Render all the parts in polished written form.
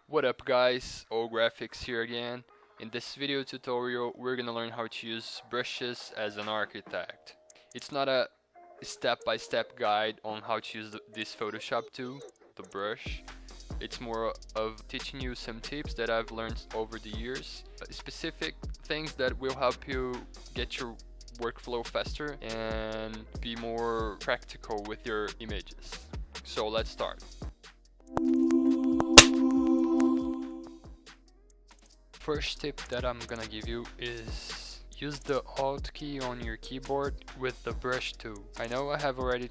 What up guys, O Graphics here again. In this video tutorial we're gonna learn how to use brushes as an architect. It's not a step-by-step guide on how to use this Photoshop tool, the brush. It's more of teaching you some tips that I've learned over the years, specific things that will help you get your workflow faster and be more practical with your images. So let's start. First tip that I'm gonna give you is use the Alt key on your keyboard with the brush tool. I know I have already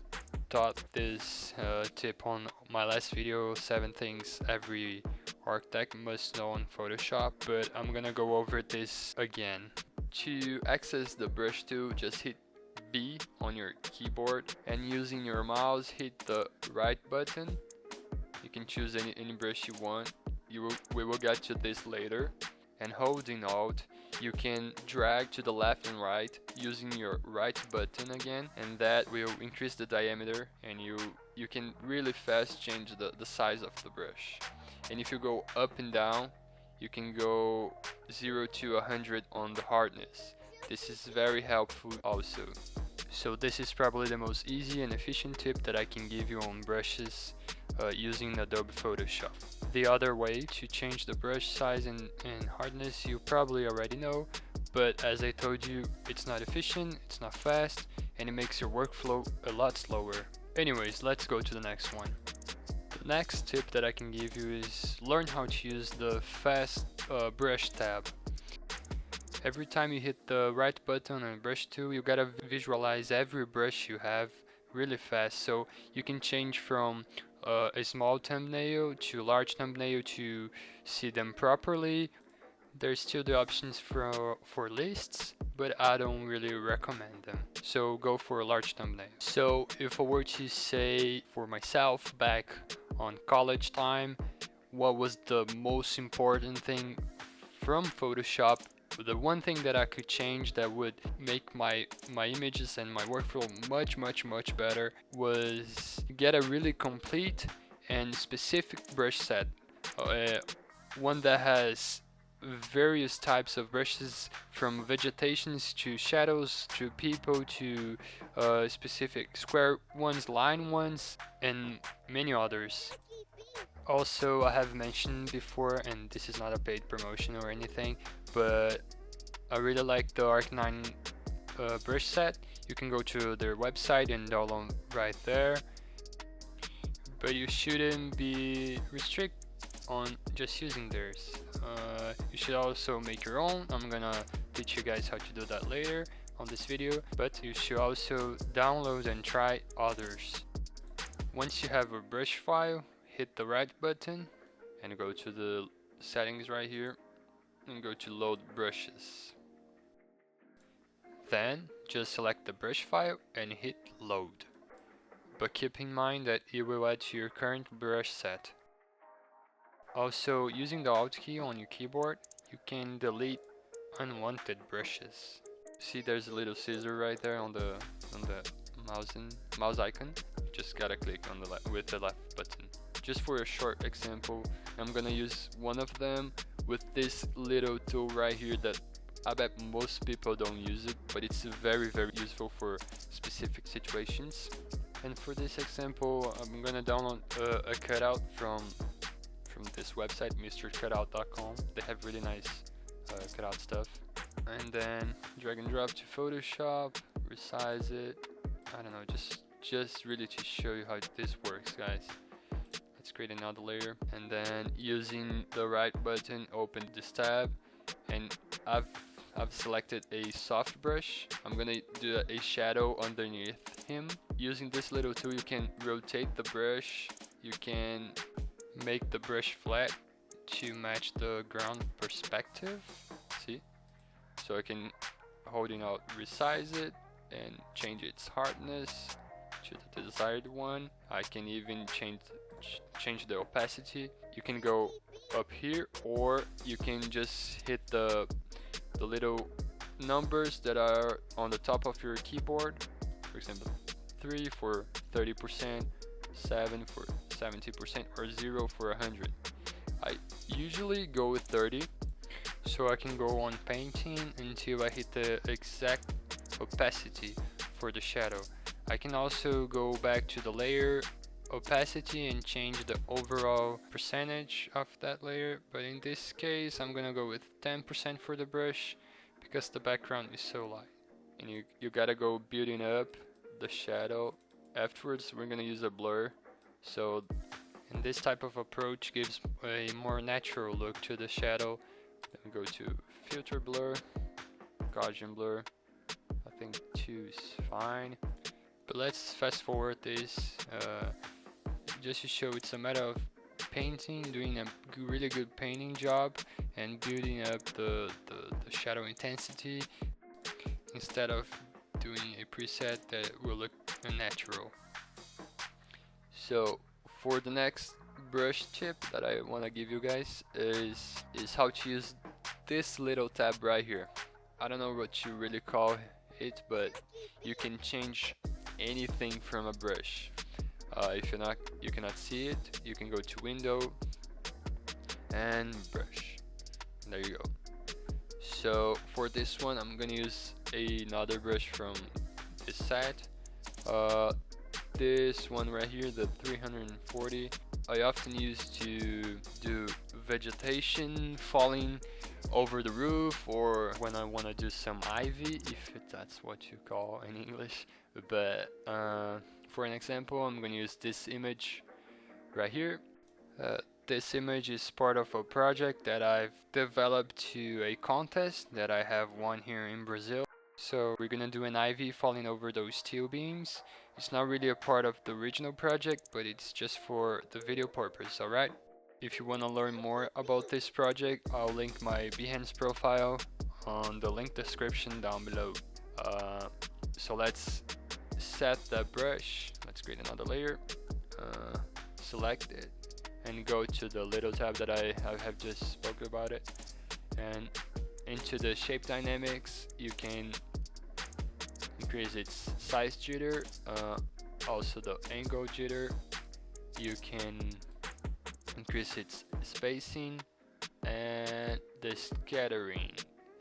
taught this tip on my last video, 7 things every architect must know on Photoshop, but I'm gonna go over this again. To access the brush tool, just hit B on your keyboard and using your mouse hit the right button. You can choose any brush you want. We will get to this later. And holding Alt, you can drag to the left and right using your right button again, and that will increase the diameter, and you can really fast change the size of the brush. And if you go up and down, you can go 0 to 100 on the hardness. This is very helpful also. So this is probably the most easy and efficient tip that I can give you on brushes using Adobe Photoshop. The other way to change the brush size and hardness you probably already know, but as I told you, it's not efficient, it's not fast, and it makes your workflow a lot slower. Anyways, let's go to the next one. The next tip that I can give you is learn how to use the fast brush tab. Every time you hit the right button on brush tool, you gotta visualize every brush you have really fast, so you can change from a small thumbnail to large thumbnail to see them properly. There's still the options for lists, but I don't really recommend them, so go for a large thumbnail. So if I were to say for myself back on college time, what was the most important thing from Photoshop, the one thing that I could change that would make my images and my workflow much better was get a really complete and specific brush set. One that has various types of brushes, from vegetations to shadows to people to specific square ones, line ones, and many others. Also, I have mentioned before, and this is not a paid promotion or anything, but I really like the Arc9 brush set. You can go to their website and download right there, but you shouldn't be restricted on just using theirs. You should also make your own. I'm gonna teach you guys how to do that later on this video, but you should also download and try others. Once you have a brush file, hit the right button and go to the settings right here and go to load brushes. Then just select the brush file and hit load, but keep in mind that it will add to your current brush set. Also, using the Alt key on your keyboard, you can delete unwanted brushes. See, there's a little scissor right there on the mouse icon. You just gotta click on with the left button. Just for a short example, I'm gonna use one of them with this little tool right here that I bet most people don't use it, but it's very useful for specific situations. And for this example, I'm gonna download a cutout from this website, mrcutout.com. They have really nice cutout stuff. And then drag and drop to Photoshop, resize it. I don't know, just really to show you how this works, guys. Let's create another layer, and then using the right button, open this tab, and I've selected a soft brush. I'm gonna do a shadow underneath him. Using this little tool, you can rotate the brush. You can make the brush flat to match the ground perspective. See? So I can, holding out, resize it and change its hardness to the desired one. I can even change the opacity. You can go up here, or you can just hit the little numbers that are on the top of your keyboard. For example, 3 for 30%, 7 for 70%, or 0 for 100. usually go with 30, so I can go on painting until I hit the exact opacity for the shadow. I can also go back to the layer opacity and change the overall percentage of that layer, but in this case I'm gonna go with 10% for the brush because the background is so light. And you gotta go building up the shadow. Afterwards we're gonna use a blur, so and this type of approach gives a more natural look to the shadow. Then go to filter blur, Gaussian blur. I think 2 is fine. But let's fast forward this just to show it's a matter of painting, doing a really good painting job and building up the shadow intensity instead of doing a preset that will look unnatural. So for the next brush tip that I want to give you guys is how to use this little tab right here. I don't know what you really call it, but you can change anything from a brush. If you cannot see it, you can go to window and brush. There you go. So for this one I'm gonna use another brush from this set. This one right here, the 340, I often use to do vegetation falling over the roof, or when I want to do some ivy, if that's what you call in English. But for an example, I'm going to use this image right here. This image is part of a project that I've developed to a contest that I have won here in Brazil. So we're gonna do an ivy falling over those steel beams. It's not really a part of the original project, but it's just for the video purpose, alright? If you want to learn more about this project, I'll link my Behance profile on the link description down below. So let's set the brush. Let's create another layer. Select it and go to the little tab that I have just spoken about it. And into the shape dynamics, you can increase its size jitter, also the angle jitter. You can increase its spacing, and the scattering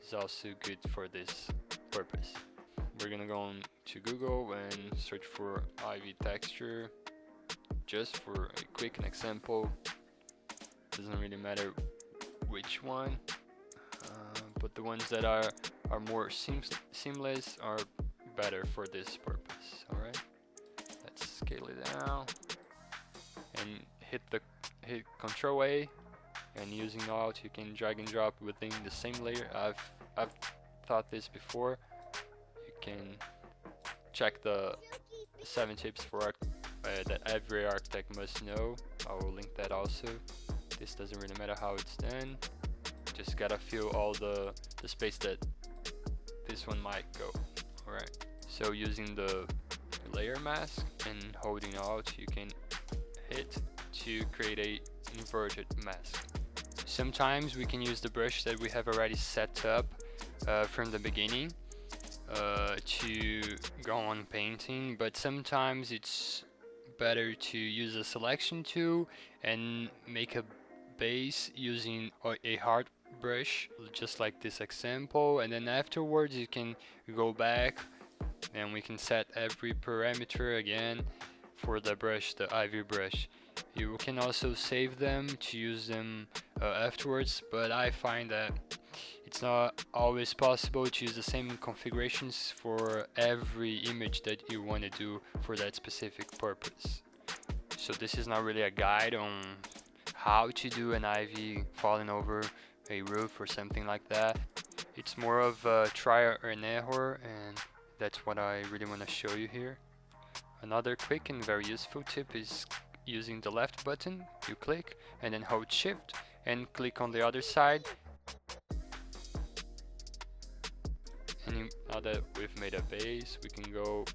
is also good for this purpose. We're gonna go on to Google and search for ivy texture, just for a quick example. Doesn't really matter which one, but the ones that are more seamless are better for this purpose. Alright, let's scale it down and hit Control A, and using Alt you can drag and drop within the same layer. I've taught this before. You can check the 7 tips for that every architect must know. I will link that also. This doesn't really matter how it's done. Just gotta fill all the space that this one might go. Alright, so using the layer mask and holding Alt, you can hit to create a inverted mask. Sometimes we can use the brush that we have already set up from the beginning to go on painting, but sometimes it's better to use a selection tool and make a base using a hard brush, just like this example, and then afterwards you can go back and we can set every parameter again for the brush, the ivy brush. You can also save them to use them afterwards, but I find that it's not always possible to use the same configurations for every image that you want to do for that specific purpose. So this is not really a guide on how to do an ivy falling over a roof or something like that. It's more of a trial and error, and that's what I really want to show you here. Another quick and very useful tip is using the left button. You click and then hold shift and click on the other side, and now that we've made a base, we can go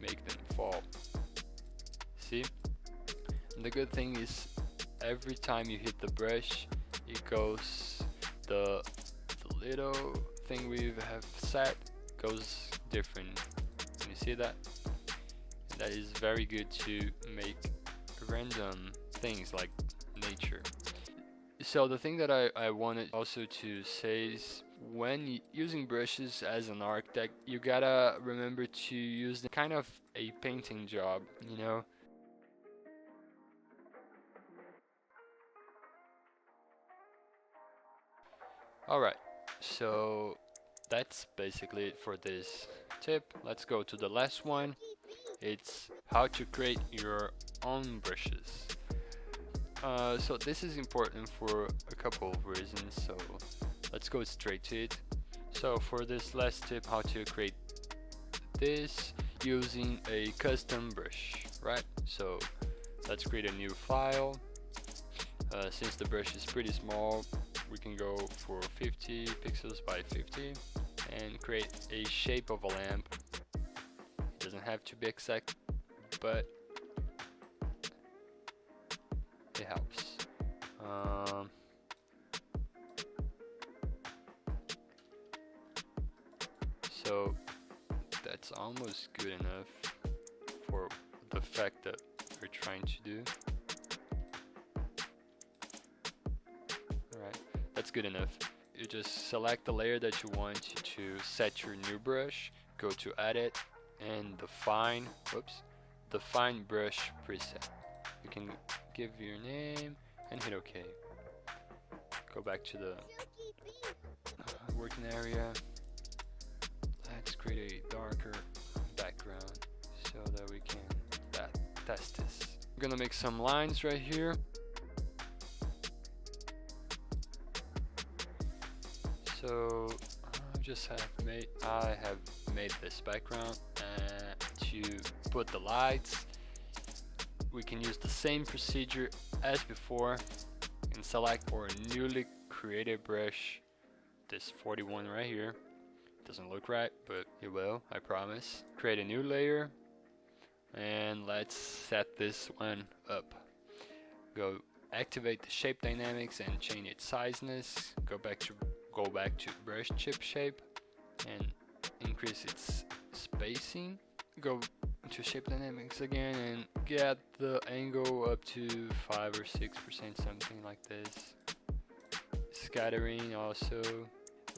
make them fall. See? And the good thing is every time you hit the brush, it goes, the little thing we have set goes different. Can you see that? And that is very good to make random things like nature. So the thing that I wanted also to say is when using brushes as an architect, you gotta remember to use the kind of a painting job, you know? Alright, so that's basically it for this tip. Let's go to the last one. It's how to create your own brushes. So this is important for a couple of reasons, so let's go straight to it. So for this last tip, how to create this using a custom brush, right? So let's create a new file. Since the brush is pretty small, we can go for 50 pixels by 50 and create a shape of a lamp. It doesn't have to be exact, but it helps. So that's almost good enough for the fact that we're trying to do. Alright, that's good enough. You just select the layer that you want to set your new brush, go to edit and define brush preset. You can give your name and hit OK. Go back to the working area. Let's create a darker background so that we can test this. I'm gonna make some lines right here. So I have made this background, and to put the lights we can use the same procedure as before and select our newly created brush, this 41 right here. Doesn't look right, but it will, I promise. Create a new layer and let's set this one up. Go activate the shape dynamics and change its sizeness. Go back to brush chip shape and increase its spacing. Go to shape dynamics again and get the angle up to 5 or 6%, something like this. Scattering also.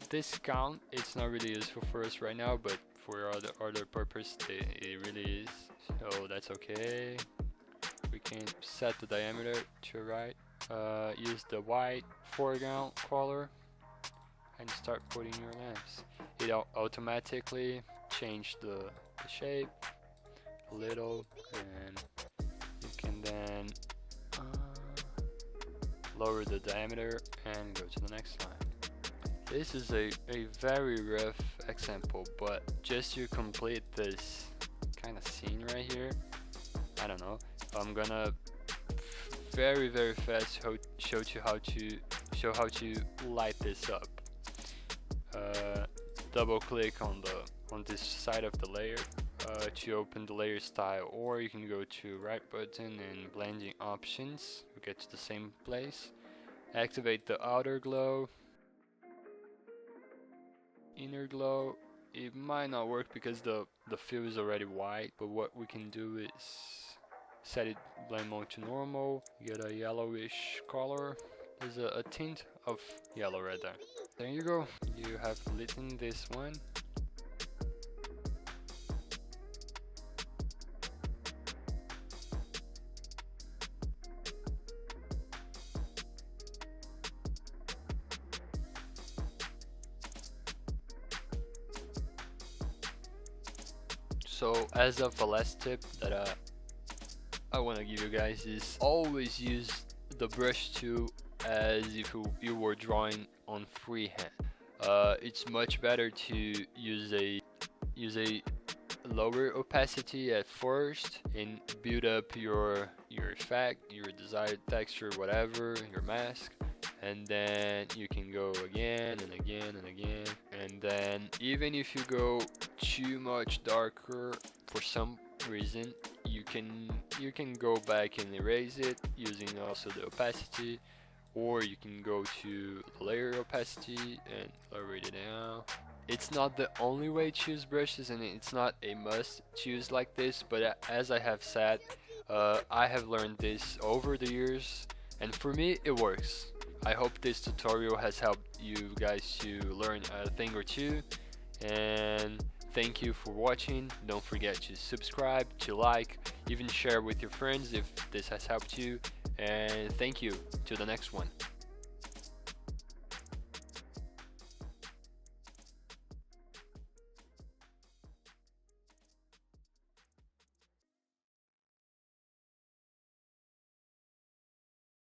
This count, it's not really useful for us right now, but for other purpose it really is, so that's okay. We can set the diameter to right, use the white foreground color and start putting your lamps. It automatically change the shape a little, and you can then lower the diameter and go to the next line. This is a very rough example, but just to complete this kind of scene right here, I don't know, I'm gonna very fast show how to light this up. Double click on this side of the layer to open the layer style, or you can go to right button and blending options. We get to the same place. Activate the outer glow. Inner glow, it might not work because the fill is already white, but what we can do is set it blend mode to normal, get a yellowish color. There's a tint of yellow right there. There you go, you have lit in this one. So as of the last tip that I want to give you guys is always use the brush tool as if you were drawing on freehand. It's much better to use a lower opacity at first and build up your effect, your desired texture, whatever, your mask. And then you can go again and again and again, and then even if you go too much darker for some reason, you can go back and erase it using also the opacity, or you can go to layer opacity and lower it down. It's not the only way to use brushes, and it's not a must to use like this, but as I have said, I have learned this over the years, and for me it works. I hope this tutorial has helped you guys to learn a thing or two, and thank you for watching. Don't forget to subscribe, to like, even share with your friends if this has helped you, and thank you. Till the next one.